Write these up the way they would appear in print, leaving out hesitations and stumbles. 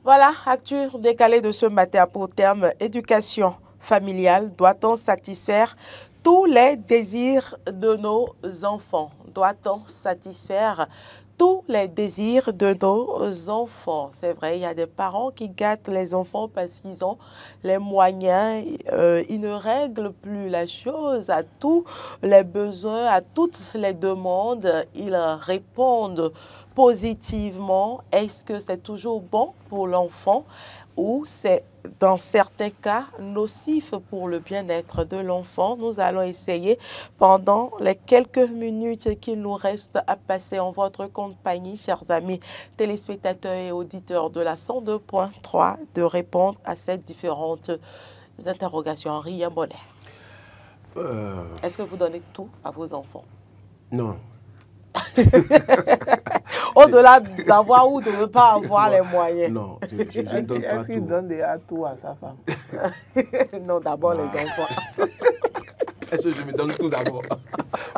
Voilà, actu décalée de ce matin pour terme éducation familiale. Doit-on satisfaire tous les désirs de nos enfants? Doit-on satisfaire tous les désirs de nos enfants? C'est vrai, il y a des parents qui gâtent les enfants parce qu'ils ont les moyens. Ils ne règlent plus la chose à tous les besoins, à toutes les demandes. Ils répondent positivement. Est-ce que c'est toujours bon pour l'enfant ou c'est dans certains cas nocif pour le bien-être de l'enfant? Nous allons essayer pendant les quelques minutes qu'il nous reste à passer en votre compagnie, chers amis téléspectateurs et auditeurs de la 102.3, de répondre à ces différentes interrogations. Henri Bonnet. Est-ce que vous donnez tout à vos enfants? Non. Au-delà d'avoir ou de ne pas avoir les moyens. Non, je ne donne pas tout. Est-ce qu'il donne déjà tout à sa femme? Non, d'abord les enfants. Est-ce que je me donne tout d'abord?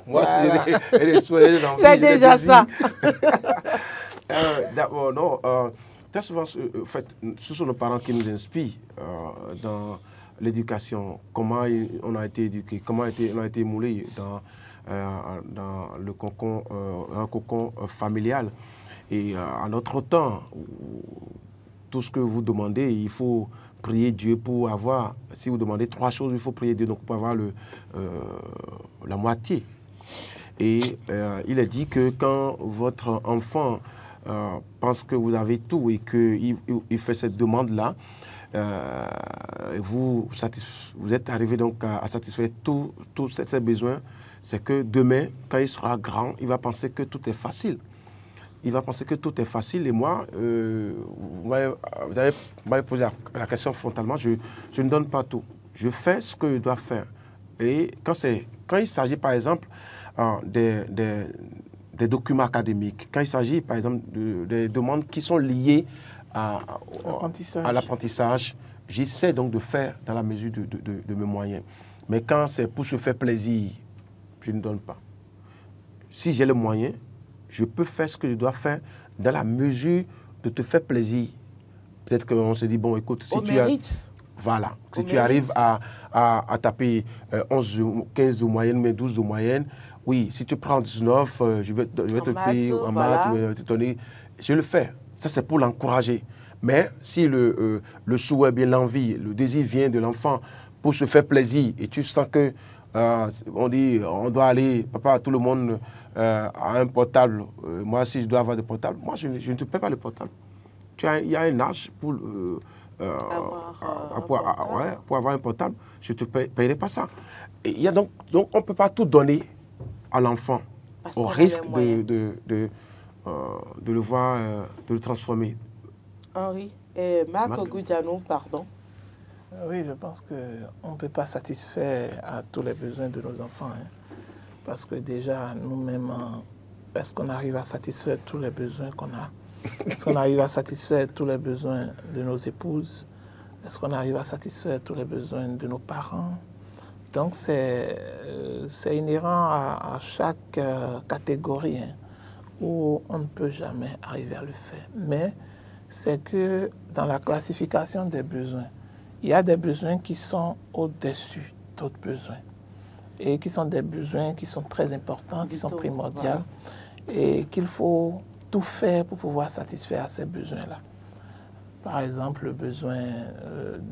Moi, voilà. Si j'ai les souhaits, les envies, c'est déjà ça. D'abord, non. Très souvent, en fait, ce sont nos parents qui nous inspirent dans l'éducation, comment on a été éduqué, comment on a été moulé dans le cocon, un cocon familial. Et à notre temps, tout ce que vous demandez, il faut prier Dieu pour avoir, si vous demandez 3 choses, il faut prier Dieu donc pour avoir la moitié. Et il est dit que quand votre enfant pense que vous avez tout et qu'il fait cette demande-là, vous êtes arrivé donc à satisfaire tous ses besoins. C'est que demain, quand il sera grand, il va penser que tout est facile. Il va penser que tout est facile. Et moi, vous m'avez posé la question frontalement, je ne donne pas tout. Je fais ce que je dois faire. Et quand il s'agit, par exemple, des documents académiques, quand il s'agit, par exemple, des demandes qui sont liées à l'apprentissage, j'essaie donc de faire dans la mesure de mes moyens. Mais quand c'est pour se faire plaisir, je ne donne pas. Si j'ai le moyen, je peux faire ce que je dois faire dans la mesure de te faire plaisir. Peut-être qu'on se dit, bon, écoute, si tu arrives à taper 11, 15 de moyenne, mais 12 de moyenne, oui, si tu prends 19, je vais te payer en maths, te donner. Je le fais. Ça, c'est pour l'encourager. Mais si le souhait, bien l'envie, le désir vient de l'enfant pour se faire plaisir et tu sens que on dit, on doit aller, papa, tout le monde a un portable. Moi, si je dois avoir des portables, moi, je ne te paie pas le portable. Il y a un âge pour avoir un portable. Je ne te paierai pas ça. Et il y a donc on ne peut pas tout donner à l'enfant au risque de le voir, de le transformer. Henri, Marc Goudiano, pardon. Oui, je pense qu'on ne peut pas satisfaire à tous les besoins de nos enfants. Hein, parce que déjà, nous-mêmes, est-ce qu'on arrive à satisfaire tous les besoins qu'on a? Est-ce qu'on arrive à satisfaire tous les besoins de nos épouses? Est-ce qu'on arrive à satisfaire tous les besoins de nos parents? Donc, c'est inhérent à chaque catégorie hein, où on ne peut jamais arriver à le faire. Mais c'est que dans la classification des besoins, il y a des besoins qui sont au-dessus d'autres besoins et qui sont des besoins qui sont très importants, qui sont primordiaux et qu'il faut tout faire pour pouvoir satisfaire ces besoins-là. Par exemple, le besoin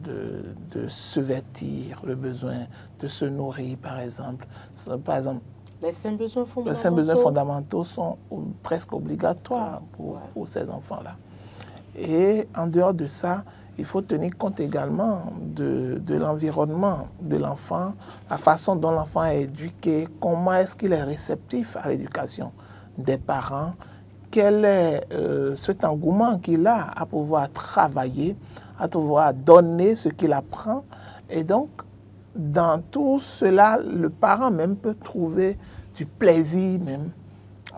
de se vêtir, le besoin de se nourrir, par exemple. Les 5 besoins fondamentaux sont presque obligatoires pour ces enfants-là. Et en dehors de ça, il faut tenir compte également de l'environnement de l'enfant, la façon dont l'enfant est éduqué, comment est-ce qu'il est réceptif à l'éducation des parents, quel est cet engouement qu'il a à pouvoir travailler, à pouvoir donner ce qu'il apprend. Et donc, dans tout cela, le parent même peut trouver du plaisir même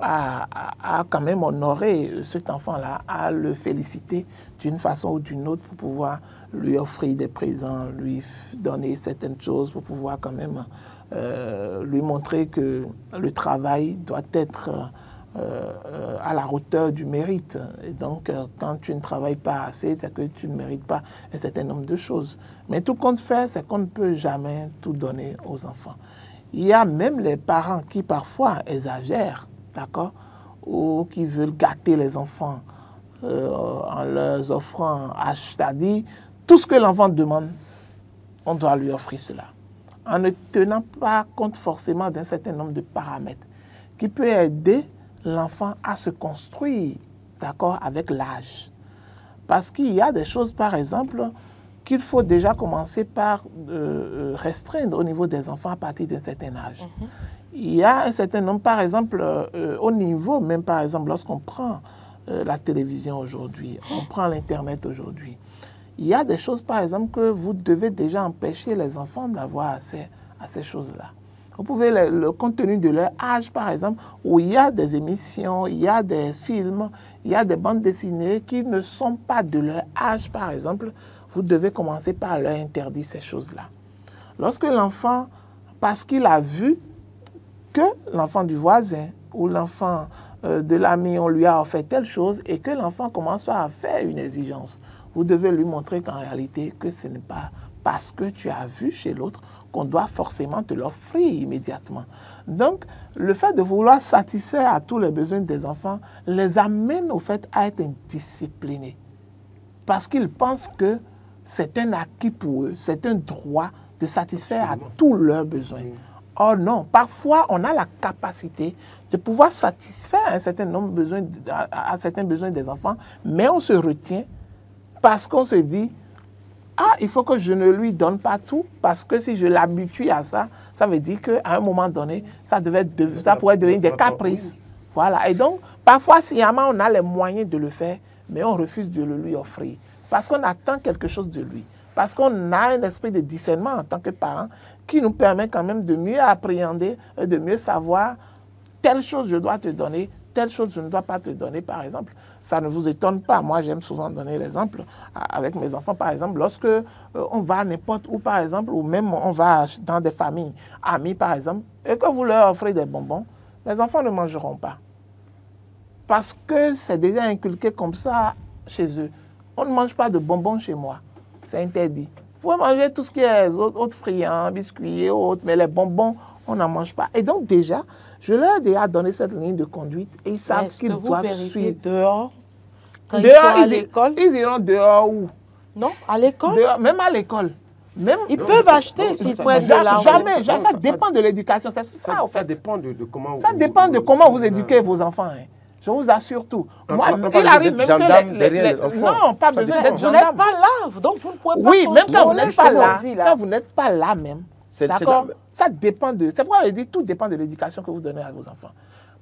à quand même honorer cet enfant-là, à le féliciter d'une façon ou d'une autre pour pouvoir lui offrir des présents, lui donner certaines choses, pour pouvoir quand même lui montrer que le travail doit être à la hauteur du mérite. Et donc, quand tu ne travailles pas assez, c'est que tu ne mérites pas un certain nombre de choses. Mais tout compte fait, c'est qu'on ne peut jamais tout donner aux enfants. Il y a même les parents qui parfois exagèrent, d'accord, ou qui veulent gâter les enfants en leur offrant, c'est-à-dire tout ce que l'enfant demande, on doit lui offrir cela, en ne tenant pas compte forcément d'un certain nombre de paramètres qui peut aider l'enfant à se construire, d'accord, avec l'âge. Parce qu'il y a des choses, par exemple, qu'il faut déjà commencer par restreindre au niveau des enfants à partir d'un certain âge. Il y a un certain nombre, par exemple, au niveau, même par exemple, lorsqu'on prend la télévision aujourd'hui, on prend l'Internet aujourd'hui, il y a des choses, par exemple, que vous devez déjà empêcher les enfants d'avoir accès à ces choses-là. Vous pouvez, le contenu de leur âge, par exemple, où il y a des émissions, il y a des films, il y a des bandes dessinées qui ne sont pas de leur âge, par exemple, vous devez commencer par leur interdire ces choses-là. Lorsque l'enfant, parce qu'il a vu que l'enfant du voisin ou l'enfant de l'ami, on lui a offert telle chose et que l'enfant commence à faire une exigence, vous devez lui montrer qu'en réalité, que ce n'est pas parce que tu as vu chez l'autre qu'on doit forcément te l'offrir immédiatement. Donc, le fait de vouloir satisfaire à tous les besoins des enfants les amène au fait à être indisciplinés. Parce qu'ils pensent que c'est un acquis pour eux, c'est un droit de satisfaire à tous leurs besoins. Or non, parfois on a la capacité de pouvoir satisfaire un certain nombre de besoins, à certains besoins des enfants, mais on se retient parce qu'on se dit « Ah, il faut que je ne lui donne pas tout, parce que si je l'habitue à ça, ça veut dire qu'à un moment donné, ça pourrait devenir des caprices. » Voilà. Et donc, parfois, sciemment, on a les moyens de le faire, mais on refuse de le lui offrir. Parce qu'on attend quelque chose de lui. Parce qu'on a un esprit de discernement en tant que parent qui nous permet quand même de mieux appréhender, de mieux savoir telle chose je dois te donner, telle chose je ne dois pas te donner, par exemple. Ça ne vous étonne pas. Moi, j'aime souvent donner l'exemple avec mes enfants, par exemple, lorsque on va n'importe où, par exemple, ou même on va dans des familles, amis, par exemple, et que vous leur offrez des bonbons, les enfants ne mangeront pas. Parce que c'est déjà inculqué comme ça chez eux. On ne mange pas de bonbons chez moi. C'est interdit. Vous pouvez manger tout ce qui est autres friands, biscuits et autres, mais les bonbons, on n'en mange pas. Et donc déjà, je leur ai déjà donné cette ligne de conduite et ils savent qu'ils doivent suivre. Dehors, quand dehors, ils sont à l'école? Ils iront dehors où? Non, à l'école? Même à l'école. Ils peuvent acheter s'ils prennent de l'argent. Jamais, ça dépend de l'éducation. Ça, en fait. Ça dépend de comment... Ça dépend de comment vous éduquez vos enfants. Hein. Je vous assure tout. Moi, il arrive même que non, pas besoin d'être gendarme. Vous n'êtes pas là, donc vous ne pouvez pas... Oui, même quand vous n'êtes pas là, quand vous n'êtes pas là même, d'accord, ça dépend de... C'est pourquoi je dis tout dépend de l'éducation que vous donnez à vos enfants.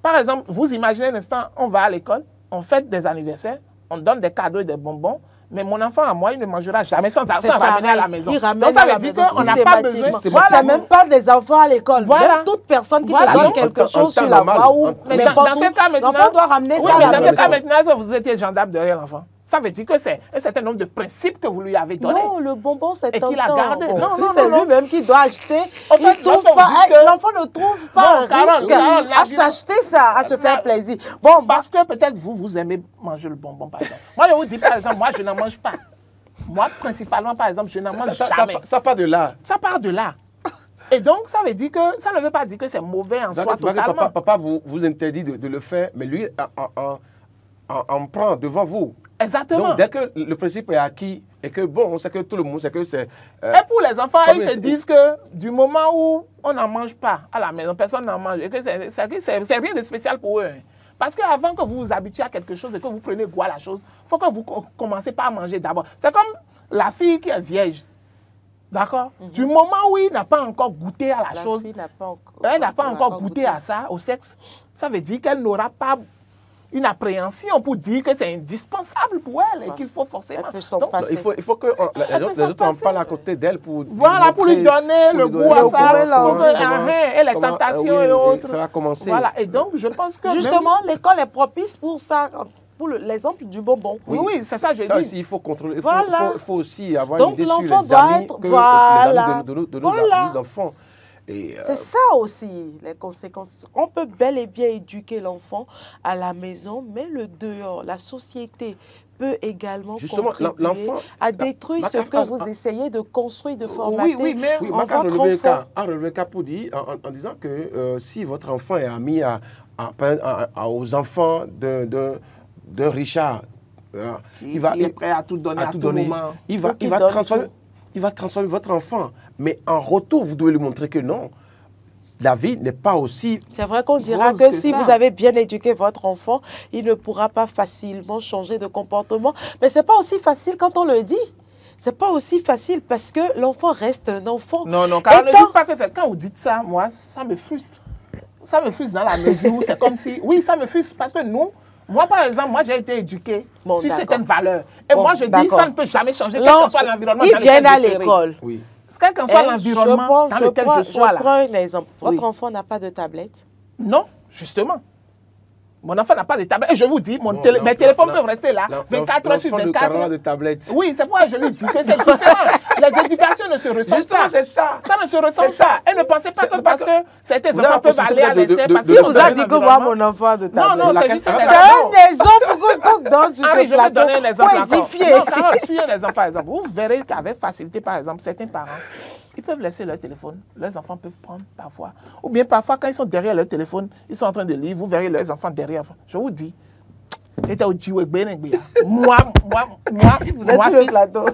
Par exemple, vous imaginez un instant, on va à l'école, on fête des anniversaires, on donne des cadeaux et des bonbons, mais mon enfant, à moi, il ne mangera jamais sans ramener à la maison. Donc ça veut dire qu'on n'a pas besoin... Voilà. C'est même pas des enfants à l'école. Voilà. Même toute personne qui te donne quelque chose sur la voie ou n'importe où, l'enfant doit ramener ça à la maison. Dans ce cas maintenant, vous étiez gendarme derrière l'enfant. Ça veut dire que c'est un certain nombre de principes que vous lui avez donnés. Non, le bonbon, c'est un temps. Et qu'il a gardé. Bon, non, si c'est lui-même qui doit acheter, l'enfant ne trouve pas risque à s'acheter ça, à se faire plaisir. Bon, parce que peut-être vous aimez manger le bonbon, par exemple. Moi, je vous dis, par exemple, moi, je n'en mange pas. Moi, principalement, par exemple, je n'en mange jamais. Ça part de là. Ça part de là. Et donc, ça veut dire que, ça ne veut pas dire que c'est mauvais en soi totalement. Papa vous interdit de le faire, mais lui en prend devant vous. Exactement. Donc, dès que le principe est acquis et que, bon, on sait que tout le monde sait que c'est... et pour les enfants, ils se disent que du moment où on n'en mange pas à la maison, personne n'en mange, et que c'est rien de spécial pour eux. Hein. Parce qu'avant que vous vous habituez à quelque chose et que vous prenez goût à la chose, il faut que vous commencez par manger d'abord. C'est comme la fille qui est vierge. D'accord? Du moment où il n'a pas encore goûté à la chose, elle n'a pas encore goûté à ça, au sexe, ça veut dire qu'elle n'aura pas une appréhension pour dire que c'est indispensable pour elle et qu'il faut forcément... Donc, il faut que les autres en parlent à côté d'elle pour... Voilà, pour lui donner le goût à ça, et les tentations et autres. Ça va commencer. Voilà, et donc je pense que... Justement, l'école est propice pour ça, pour l'exemple du bonbon. Oui, c'est ça que je dis. Ça aussi, il faut contrôler. Il faut aussi avoir donc, une idée sur les amis de nos enfants. C'est ça aussi, les conséquences. On peut bel et bien éduquer l'enfant à la maison, mais le dehors, la société peut également contribuer à détruire ce que vous essayez de construire, de formater en votre enfant. Un relevé cas pour dire, en disant que si votre enfant est ami aux enfants de Richard, il est prêt à tout donner à tout moment. Il va transformer votre enfant. Mais en retour, vous devez lui montrer que non, la vie n'est pas aussi... C'est vrai qu'on dira que si vous avez bien éduqué votre enfant, il ne pourra pas facilement changer de comportement. Mais ce n'est pas aussi facile quand on le dit. Ce n'est pas aussi facile parce que l'enfant reste un enfant. Non, car ne dites pas que c'est quand vous dites ça, moi, ça me frustre. Ça me frustre dans la mesure où c'est comme si... Oui, ça me frustre parce que nous... Moi, par exemple, j'ai été éduqué sur certaines valeurs. Et moi, je dis ça ne peut jamais changer, quel que soit l'environnement. Ils viennent à l'école. Oui. Quel que soit l'environnement dans lequel je sois là. Je prends un exemple. Votre enfant n'a pas de tablette? Non, justement. Mon enfant n'a pas de tablette. Et je vous dis, mes téléphones peuvent rester là 24 heures sur 24. De tablette. Oui, c'est pourquoi je lui dis que c'est différent. L'éducation ne se ressent Justement, pas. c'est ça. Ça ne se ressent pas. Et ne pensez pas que parce que certains enfants peuvent aller à l'essai parce qu'ils vous a dit que moi, mon enfant a de tablette. Non, c'est juste un exemple qu'on donne sur ce je vais donner un exemple pour édifier. Non, Carole, suis un exemple par exemple. Vous verrez qu'avec facilité, par exemple, certains parents, ils peuvent laisser leur téléphone. Leurs enfants peuvent prendre parfois. Ou bien parfois, quand ils sont derrière leur téléphone, ils sont en train de lire, vous verrez leurs enfants derrière. Je vous dis, moi, vous êtes sur le plateau.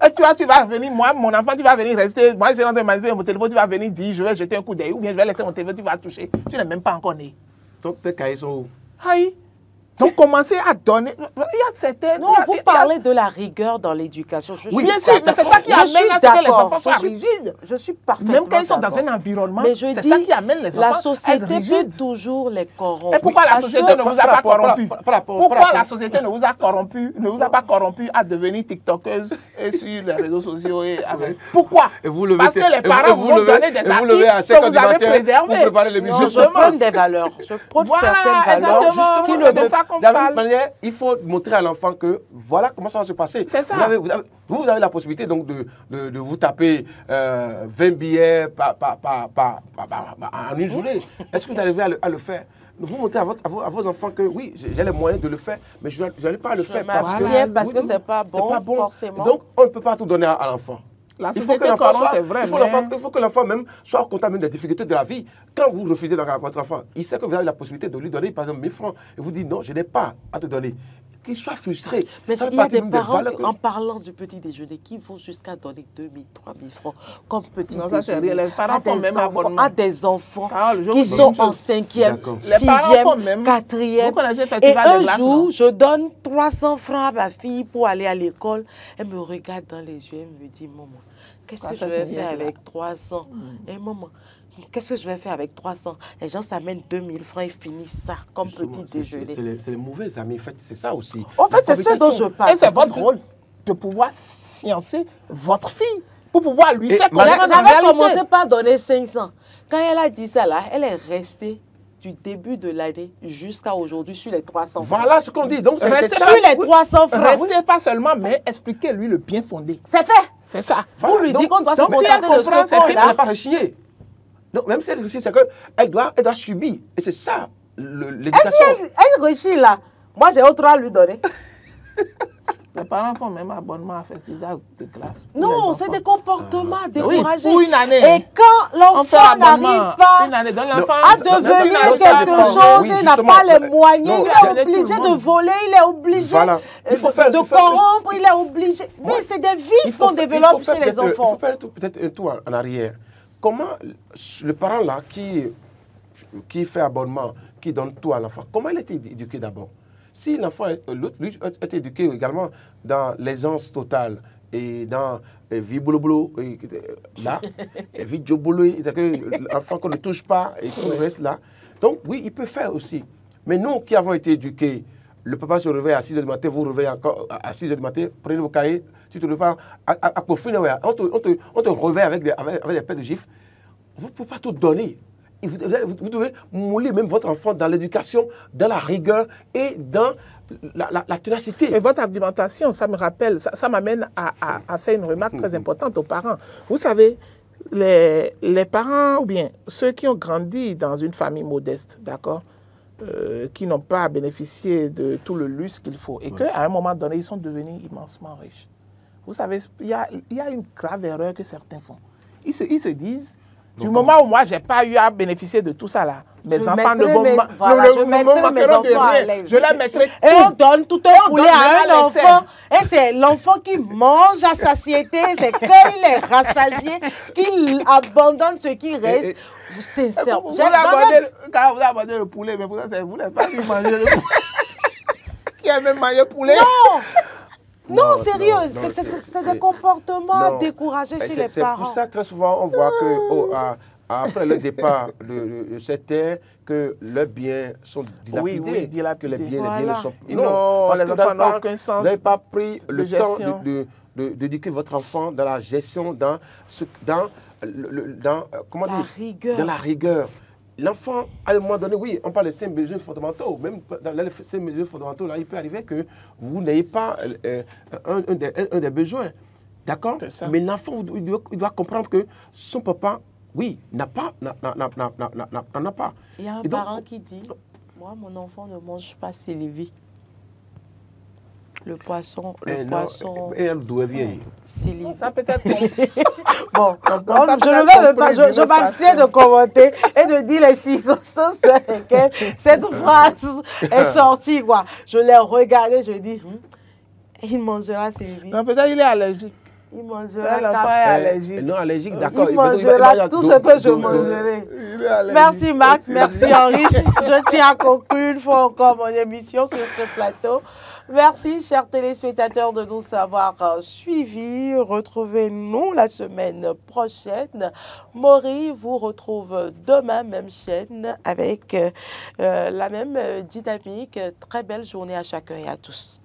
Et tu vas venir, moi, mon enfant, tu vas venir rester. Moi, j'ai rentré mon téléphone, tu vas venir dire, je vais jeter un coup d'œil, ou bien je vais laisser mon téléphone, tu vas toucher. Tu n'es même pas encore né. Donc, tes cahiers sont où? Aïe. Donc, commencez à donner. Il y a certaines. Non, vous parlez de la rigueur dans l'éducation. Oui, bien sûr, mais c'est ça qui amène à ce que les enfants soient rigides. Je suis parfaitement même quand ils sont dans un environnement, c'est ça qui amène les enfants la société peut toujours les corrompre. Et pourquoi la société ne vous a pas corrompu? Pourquoi la société ne vous a corrompu, ne vous a pas corrompu à devenir tiktokeuse et sur les réseaux sociaux et avec... Pourquoi? Parce que les parents vous ont donné des acquis que vous avez préservés. Je prends des valeurs. Je prends certaines valeurs qui ne de la même manière, il faut montrer à l'enfant que voilà comment ça va se passer. C'est ça. Vous avez la possibilité donc de vous taper 20 billets en une journée. Est-ce que vous arrivez à le faire? Vous montrez à vos enfants que oui, j'ai les moyens de le faire, mais je n'allais pas le faire parce que ce n'est pas bon, forcément. Donc, on ne peut pas tout donner à l'enfant. Il faut que l'enfant même soit content des difficultés de la vie. Quand vous refusez de votre enfant, il sait que vous avez la possibilité de lui donner par exemple 1000 francs et vous dites non, je n'ai pas à te donner. Qu'il soit frustré. Mais il y a des parents, en parlant du petit déjeuner, qui vont jusqu'à donner 2000, 3000 francs comme petit déjeuner les parents font même à des enfants qui sont en 5e, 6e, 4e. Et un jour, je donne 300 francs à ma fille pour aller à l'école. Elle me regarde dans les yeux et me dit, maman, qu'est-ce que je vais faire avec 300? Et maman, qu'est-ce que je vais faire avec 300? Les gens s'amènent 2000 francs et finissent ça comme petit déjeuner. C'est les mauvais amis, en fait, c'est ça aussi. En fait, c'est ce dont je parle. Et c'est votre rôle de pouvoir sciencer votre fille, pour pouvoir lui faire connaître la réalité. J'avais commencé par donner 500. Quand elle a dit ça là, elle est restée du début de l'année jusqu'à aujourd'hui sur les 300 francs. Voilà ce qu'on dit. Donc, c'est sur les 300 francs. Restez pas seulement, mais expliquez-lui le bien fondé. C'est fait. C'est ça. Vous lui dites qu'on doit se contenter de ce qu'on a. Elle n'a pas rechigné. Non, même si elle réussit, c'est qu'elle doit subir. Et c'est ça, l'éducation. Elle réussit là. Moi, j'ai autre à lui donner. Les parents font même abonnement à festival de classe. Non, c'est des comportements découragés. Oui, pour une année. Et quand l'enfant n'arrive pas à devenir quelque chose, il n'a pas les moyens, il est obligé de voler, il est obligé de corrompre, il est obligé. Mais c'est des vices qu'on développe chez les enfants. Il faut peut-être un tour en arrière. Comment le parent là qui fait abonnement, qui donne tout à l'enfant, comment il a été éduqué d'abord? Si l'enfant, lui, est éduqué également dans l'aisance totale et dans vie boulot, là, vie joboulou, l'enfant qu'on ne touche pas et qu'on reste là. Donc, oui, il peut faire aussi. Mais nous qui avons été éduqués, le papa se réveille à 6h du matin, vous réveillez encore à 6h du matin, prenez vos cahiers, tu te réveilles à Kofine, on te réveille avec des paires de gifles. Vous ne pouvez pas tout donner. Vous devez mouler même votre enfant dans l'éducation, dans la rigueur et dans la ténacité. Et votre argumentation, ça me rappelle, ça m'amène à faire une remarque très importante aux parents. Vous savez, les parents, ou bien ceux qui ont grandi dans une famille modeste, d'accord, qui n'ont pas bénéficié de tout le luxe qu'il faut, et qu'à un moment donné, ils sont devenus immensement riches. Vous savez, il y a une grave erreur que certains font. Ils se disent, du moment où moi, je n'ai pas eu à bénéficier de tout ça là, mes enfants ne vont pas. Je les mettrai tout. Et on donne tout un poulet à un enfant. Et c'est l'enfant qui mange à satiété. C'est quand il est rassasié qu'il abandonne ce qui reste. C'est ça. Quand vous abandonnez le poulet, mais pour ça, c'est vous les femmes qui mangez le poulet. Qui a même mangé le poulet? Non, sérieux, c'est des comportements découragés chez les parents. C'est pour ça, très souvent, on voit que après le départ de cette terre, que leurs biens sont dilapidés. Oui, que les biens ne sont plus. Non, parce que les enfants n'ont aucun sens. Vous n'avez pas pris le temps d'éduquer votre enfant dans la gestion, dans la rigueur. L'enfant, à un moment donné, oui, on parle des 5 besoins fondamentaux. Même dans les 5 besoins fondamentaux, là, il peut arriver que vous n'ayez pas un des besoins. D'accord? Mais l'enfant, il doit comprendre que son papa, oui, n'en a pas. Il y a un parent qui dit, moi, mon enfant ne mange pas Sylvie. Le poisson. Et elle doit vieillir. Sylvie. Ça peut être bon, je m'abstiens de commenter et de dire les circonstances dans lesquelles cette phrase est sortie, quoi. Je l'ai regardé, je dis, il mangera Sylvie. Non, peut-être il est allergique. Il mangera l'enfant est allergique. Non, allergique, d'accord. Il mangera tout ce que je mangerai. Merci Marc, merci Henri. Je tiens à conclure une fois encore mon émission sur ce plateau. Merci, chers téléspectateurs, de nous avoir suivis. Retrouvez-nous la semaine prochaine. Maury vous retrouve demain, même chaîne, avec la même dynamique. Très belle journée à chacun et à tous.